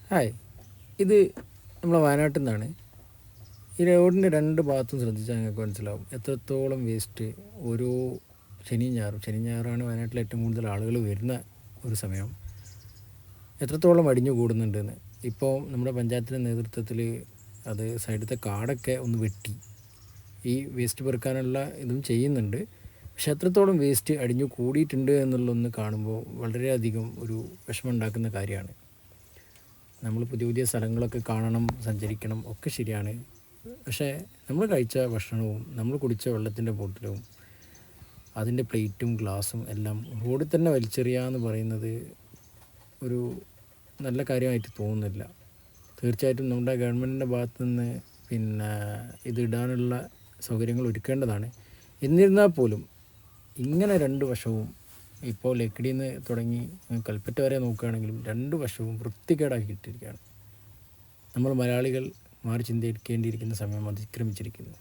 Hi, ഇത് നമ്മളെ വയനാട്ടിൽ നിന്നാണ്. ഈ റോഡിൻ്റെ രണ്ട് ഭാഗത്തും ശ്രദ്ധിച്ചാൽ നിങ്ങൾക്ക് മനസ്സിലാവും എത്രത്തോളം വേസ്റ്റ് ഓരോ ശനിയും ഞായറാണ് വയനാട്ടിൽ ഏറ്റവും കൂടുതൽ ആളുകൾ വരുന്ന ഒരു സമയം. എത്രത്തോളം അടിഞ്ഞു കൂടുന്നുണ്ടെന്ന് ഇപ്പോൾ നമ്മുടെ പഞ്ചായത്തിൻ്റെ നേതൃത്വത്തിൽ അത് സൈഡത്തെ കാടൊക്കെ ഒന്ന് വെട്ടി ഈ വേസ്റ്റ് പെറുക്കാനുള്ള ഇതും ചെയ്യുന്നുണ്ട്. പക്ഷെ എത്രത്തോളം വേസ്റ്റ് അടിഞ്ഞു കൂടിയിട്ടുണ്ട് എന്നുള്ളതൊന്ന് കാണുമ്പോൾ വളരെയധികം ഒരു വിഷമം ഉണ്ടാക്കുന്ന കാര്യമാണ്. നമ്മൾ പുതിയ പുതിയ സ്ഥലങ്ങളൊക്കെ കാണണം, സഞ്ചരിക്കണം, ഒക്കെ ശരിയാണ്. പക്ഷേ നമ്മൾ കഴിച്ച ഭക്ഷണവും നമ്മൾ കുടിച്ച വെള്ളത്തിൻ്റെ ബോട്ടിലും അതിൻ്റെ പ്ലേറ്റും ഗ്ലാസും എല്ലാം റോഡിൽ തന്നെ വലിച്ചെറിയുക പറയുന്നത് ഒരു നല്ല കാര്യമായിട്ട് തോന്നുന്നില്ല. തീർച്ചയായിട്ടും നമ്മുടെ ഗവൺമെൻറ്റിൻ്റെ ഭാഗത്തു നിന്ന് ഇതിടാനുള്ള സൗകര്യങ്ങൾ ഒരുക്കേണ്ടതാണ്. എന്നിരുന്നാൽ പോലും ഇങ്ങനെ രണ്ട് വശവും ഇപ്പോൾ ലക്കിടിയിൽ നിന്ന് തുടങ്ങി കൽപ്പറ്റ വരെ നോക്കുകയാണെങ്കിലും രണ്ട് വശവും വൃത്തികേടാക്കിയിട്ടിരിക്കുകയാണ്. നമ്മൾ മലയാളികൾ മാറി ചിന്തിക്കേണ്ടിയിരിക്കുന്ന സമയം അതിക്രമിച്ചിരിക്കുന്നു.